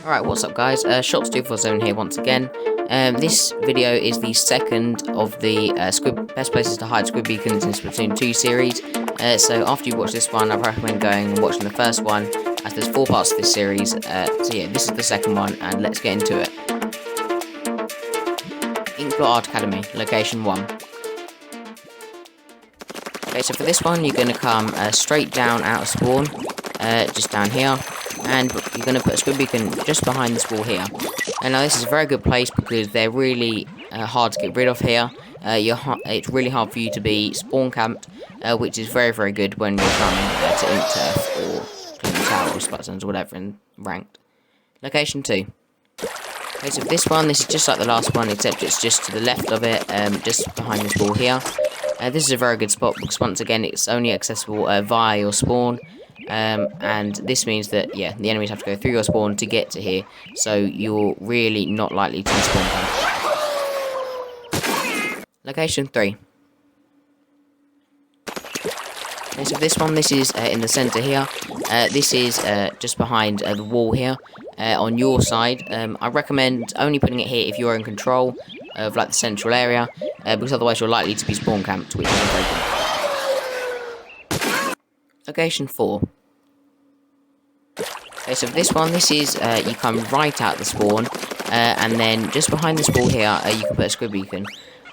Alright, what's up guys, Shots247 here once again. This video is the second of the Best Places to Hide Squid Beakons in Splatoon 2 series. So after you watch this one, I recommend going and watching the first one, as there's 4 parts to this series. So yeah, this is the second one, and let's get into it. Inkblot Art Academy, location 1. Okay, so for this one, you're going to come straight down out of spawn, just down here. And you're going to put a squid beacon just behind this wall here. And now this is a very good place because they're really hard to get rid of here. It's really hard for you to be spawn camped, which is very, very good when you're trying to ink turf or clean the tower or Splatoon or whatever in ranked. Location 2. Okay, so for this one, this is just like the last one, except it's just to the left of it, just behind this wall here. This is a very good spot because once again, it's only accessible via your spawn. And this means that, yeah, the enemies have to go through your spawn to get to here, so you're really not likely to spawn camp. Location 3. Okay, so this one, this is in the centre here. This is just behind the wall here, on your side. I recommend only putting it here if you're in control of like the central area, because otherwise you're likely to be spawn camped, which isn't very good. Location 4. Okay, so for this one, this is, you come right out the spawn, and then just behind this wall here, you can put a squid beacon.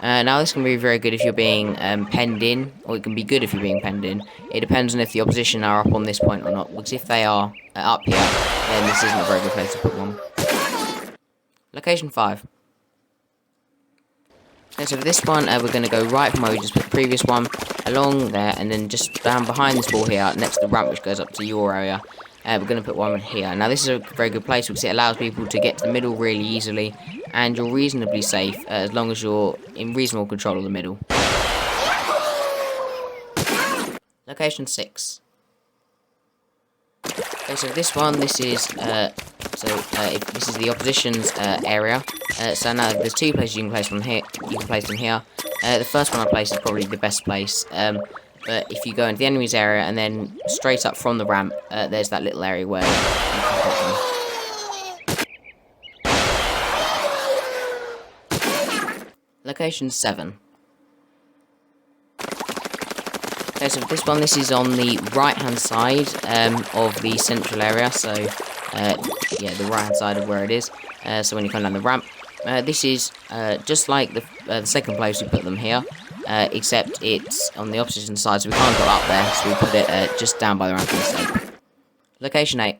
Now this can be very good if you're being penned in, or it can be good if you're being penned in. It depends on if the opposition are up on this point or not, because if they are up here, then this isn't a very good place to put one. Location 5. Okay, so for this one, we're going to go right from where we just put the previous one, along there, and then just down behind this wall here, next to the ramp which goes up to your area. We're going to put one here. Now this is a very good place because it allows people to get to the middle really easily, and you're reasonably safe as long as you're in reasonable control of the middle. Location 6. Okay, so this one, this is this is the opposition's area. So now there's 2 places you can place from here. You can place them here. The first one I place is probably the best place. But if you go into the enemy's area and then straight up from the ramp, there's that little area where you can put them. Location 7. Okay, so this one, this is on the right-hand side of the central area. So, yeah, the right-hand side of where it is. So when you come down the ramp, this is just like the second place we put them here. Except it's on the opposition side, so we can't go up there, so we put it just down by the ramp instead. Location 8.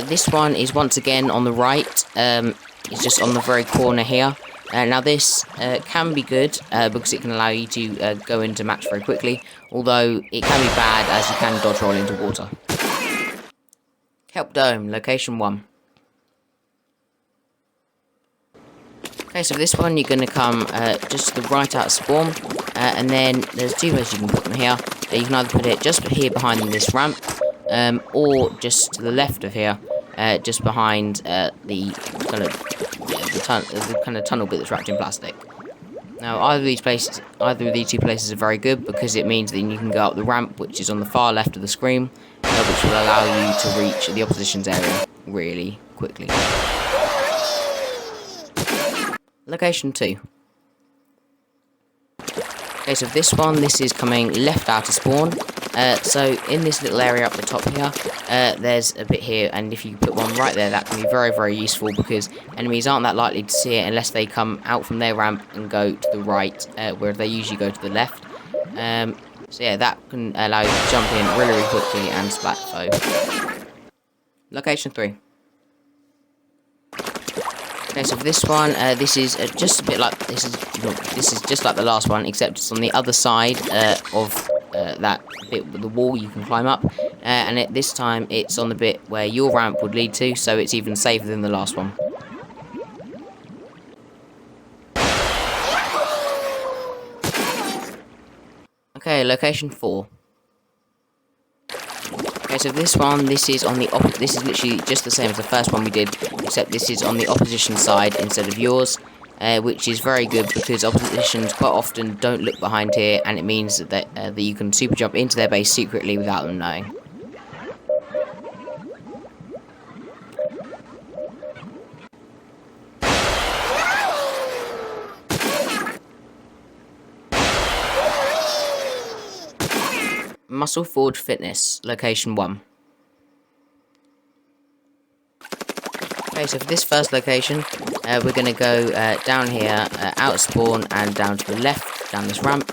This one is once again on the right. It's just on the very corner here. Now this can be good because it can allow you to go into match very quickly, although it can be bad as you can dodge roll into water. Kelp Dome, location 1. Okay, so for this one, you're going to come just to the right out of spawn, and then there's 2 places you can put them here. You can either put it just here behind this ramp, or just to the left of here, just behind the kind of tunnel bit that's wrapped in plastic. Now, either of these 2 places are very good because it means that you can go up the ramp, which is on the far left of the screen, which will allow you to reach the opposition's area really quickly. Location 2. Okay, so this one, this is coming left out of spawn. So in this little area up the top here, there's a bit here, and if you put one right there, that can be very, very useful because enemies aren't that likely to see it unless they come out from their ramp and go to the right, where they usually go to the left. So yeah, that can allow you to jump in really, really quickly and splat foe. Location 3. Okay, so for this one, this is just a bit like this is just like the last one, except it's on the other side of that bit with the wall you can climb up, and this time it's on the bit where your ramp would lead to, so it's even safer than the last one. Okay, location 4. Okay, so this one, this is on the this is literally just the same as the first one we did, except this is on the opposition side instead of yours, which is very good because oppositions quite often don't look behind here, and it means that you can super jump into their base secretly without them knowing. Musselforge Fitness, location 1. Okay, so for this first location, we're going to go down here, out of spawn, and down to the left, down this ramp.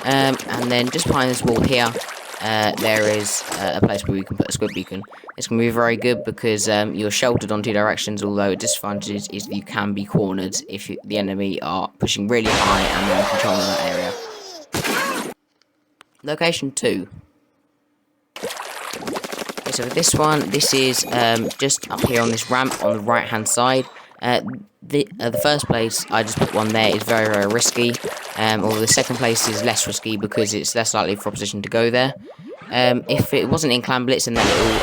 And then just behind this wall here, there is a place where we can put a squid beacon. It's going to be very good because you're sheltered on 2 directions, although a disadvantage is that you can be cornered if the enemy are pushing really high and they're in control of that area. Location 2. Okay, so for this one, this is just up here on this ramp on the right hand side. The first place I just put one there is very, very risky, or the second place is less risky because it's less likely for opposition to go there. If it wasn't in Clan Blitz, then that little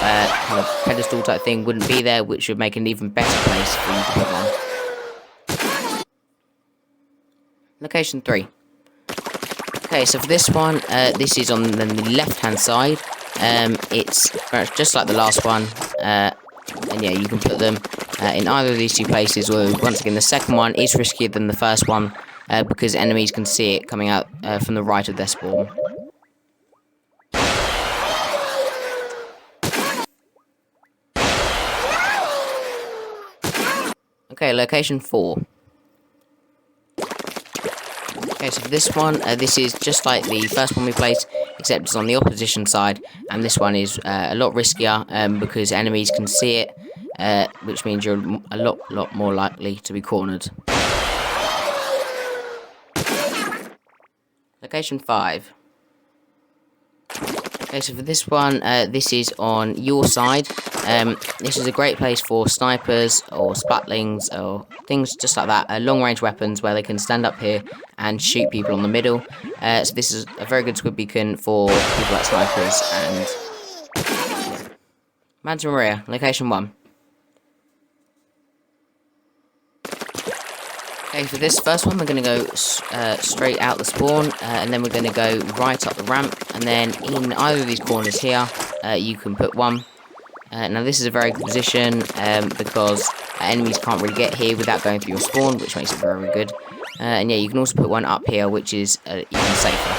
kind of pedestal type thing wouldn't be there, which would make an even better place for you to put one. Location 3. Okay, so for this one, this is on the left hand side. It's just like the last one, and yeah, you can put them in either of these 2 places, or once again the second one is riskier than the first one because enemies can see it coming out from the right of their spawn. Okay, location 4. Okay, so for this one, this is just like the first one we played, except it's on the opposition side, and this one is a lot riskier because enemies can see it, which means you're a lot more likely to be cornered. Location 5. Okay, so for this one, this is on your side. This is a great place for snipers or splatlings or things just like that, long-range weapons where they can stand up here and shoot people on the middle. So this is a very good squid beacon for people like snipers and... Yeah. Manta Maria, location 1. Okay, for this first one, we're going to go straight out the spawn, and then we're going to go right up the ramp, and then in either of these corners here, you can put one. Now this is a very good position, because enemies can't really get here without going through your spawn, which makes it very, very good. And yeah, you can also put one up here, which is even safer.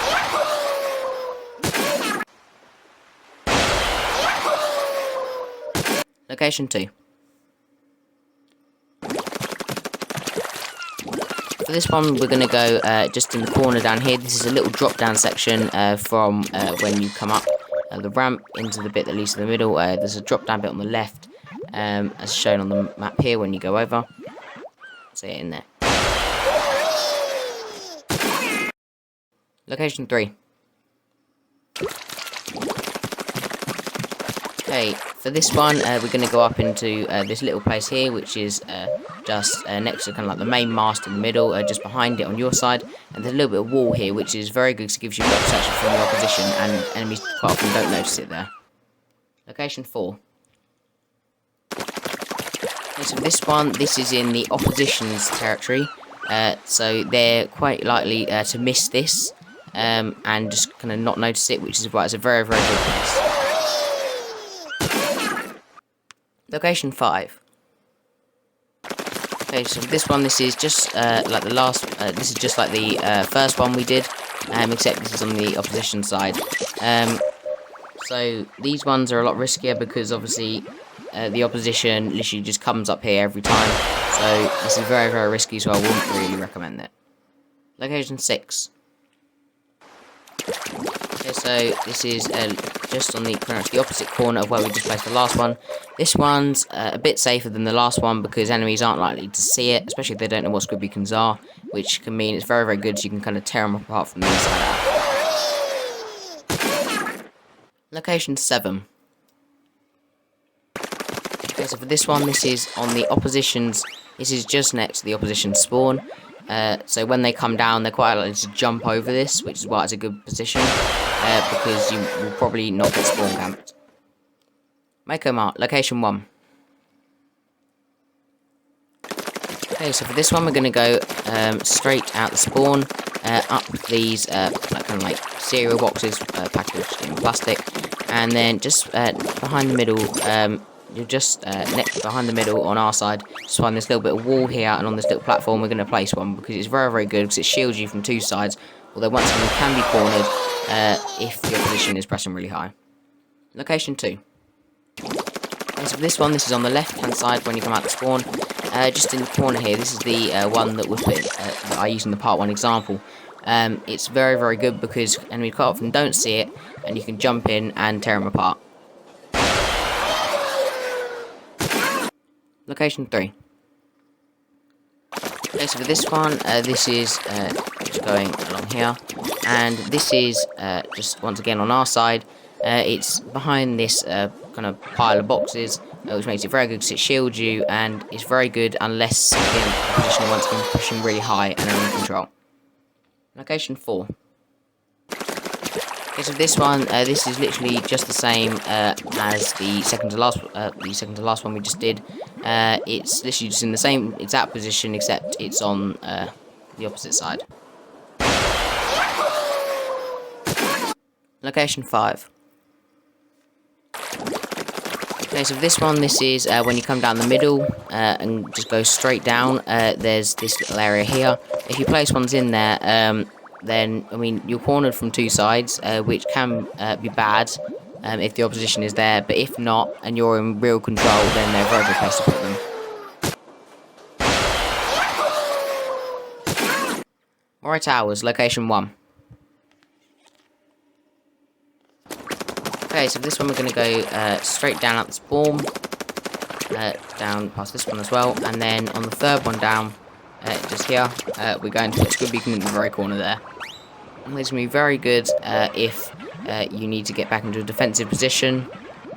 Location 2. For this one, we're going to go just in the corner down here. This is a little drop down section from when you come up the ramp into the bit that leads to the middle. There's a drop down bit on the left, as shown on the map here when you go over. See it in there. Location 3. Okay, for this one, we're going to go up into this little place here, which is just next to kind of like the main mast in the middle, just behind it on your side. And there's a little bit of wall here, which is very good because it gives you lock protection from the opposition, and enemies quite often don't notice it there. Location 4. Okay, so for this one, this is in the opposition's territory, so they're quite likely to miss this and just kind of not notice it, which is why it's a very, very good place. Location 5. Okay, so for this one, this is just like the last. This is just like the first one we did, except this is on the opposition side. So these ones are a lot riskier because obviously the opposition literally just comes up here every time. So this is very, very risky. So I wouldn't really recommend it. Location 6. Okay, so this is just on the pretty much the opposite corner of where we just placed the last one. This one's a bit safer than the last one because enemies aren't likely to see it, especially if they don't know what squid beacons are, which can mean it's very, very good, so you can kind of tear them apart from the inside out. Location 7. Okay, so for this one, this is on the opposition's. This is just next to the opposition spawn. So when they come down, they're quite likely to jump over this, which is why it's a good position, because you will probably not get spawn camped. Makomart, location 1. Okay, so for this one, we're going to go straight out the spawn, up these kind of like cereal boxes packaged in plastic, and then just behind the middle. You're just next behind the middle on our side. Just find this little bit of wall here, and on this little platform we're going to place one because it's very, very good because it shields you from 2 sides. Although once again you can be cornered if the opposition is pressing really high. Location 2. Okay, so for this one, this is on the left-hand side when you come out the spawn. Just in the corner here, this is the one that was put that I used in the part 1 example. It's very, very good because enemies quite often don't see it, and you can jump in and tear them apart. Location 3. Okay, so for this one, this is just going along here, and this is just once again on our side. It's behind this kind of pile of boxes, which makes it very good because it shields you, and it's very good unless again the opposition once again pushing really high and are in control. Location 4. Okay, so this one, this is literally just the same as the second to last one we just did. It's literally just in the same exact position, except it's on the opposite side. Location 5. Okay, so for this one, this is when you come down the middle and just go straight down. There's this little area here. If you place ones in there, then, I mean, you're cornered from two sides, which can be bad if the opposition is there, but if not, and you're in real control, then they're a very good place to put them. Moray Towers, location 1. Okay, so for this one we're going to go straight down at the spawn, down past this one as well, and then on the third one down, just here, we're going to put Squid Beacon in the very corner there. And this is going to be very good if you need to get back into a defensive position,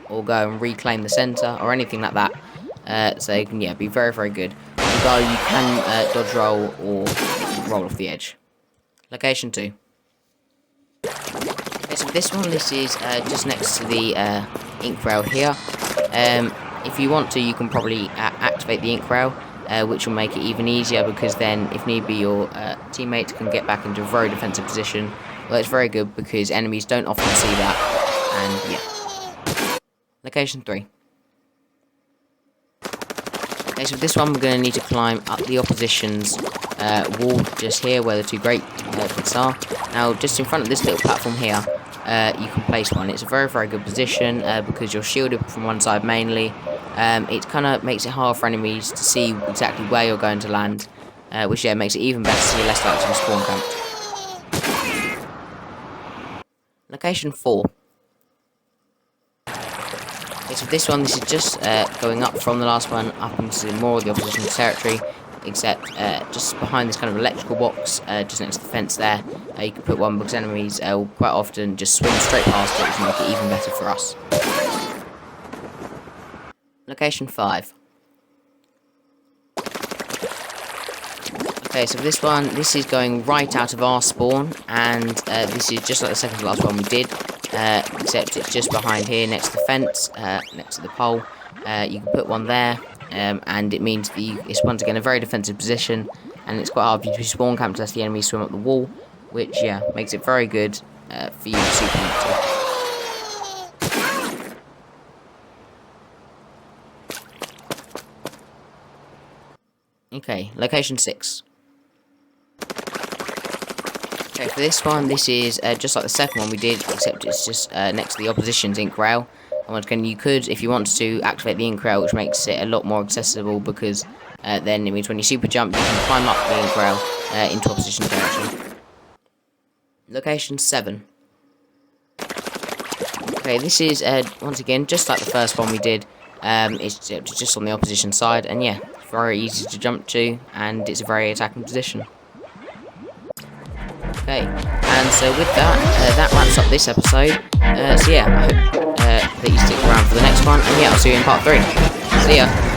or go and reclaim the centre, or anything like that. So you can, yeah, be very, very good. Although you can dodge roll or roll off the edge. Location 2. Okay, so this one, this is just next to the ink rail here. If you want to, you can probably activate the ink rail, which will make it even easier, because then, if need be, your teammates can get back into a very defensive position. Well, it's very good because enemies don't often see that, and yeah. Location 3. Okay, so for this one, we're going to need to climb up the opposition's wall just here, where the two great bits are. Now, just in front of this little platform here, you can place one. It's a very, very good position because you're shielded from one side mainly. It kind of makes it hard for enemies to see exactly where you're going to land, which, yeah, makes it even better so you're less likely to be spawn camped. Location 4. Okay, so this one, this is just going up from the last one up into more of the opposition's territory, except just behind this kind of electrical box, just next to the fence there. You can put one because enemies will quite often just swing straight past it, which will make it even better for us. Location 5. Okay, so for this one, this is going right out of our spawn, and this is just like the second to last one we did, except it's just behind here, next to the fence, next to the pole. You can put one there, and it means that it's once again a very defensive position, and it's quite hard for you to spawn camp unless the enemies swim up the wall, which, yeah, makes it very good for you to super into. Okay, location 6. Okay, for this one, this is just like the second one we did, except it's just next to the opposition's ink rail. And once again, you could, if you wanted to, activate the ink rail, which makes it a lot more accessible, because then it means when you super jump, you can climb up the ink rail into opposition territory. Location 7. Okay, this is once again just like the first one we did. It's just on the opposition side, and yeah, very easy to jump to, and it's a very attacking position. Okay, and so with that, that wraps up this episode. So yeah, I hope that you stick around for the next one, and yeah, I'll see you in part 3. See ya!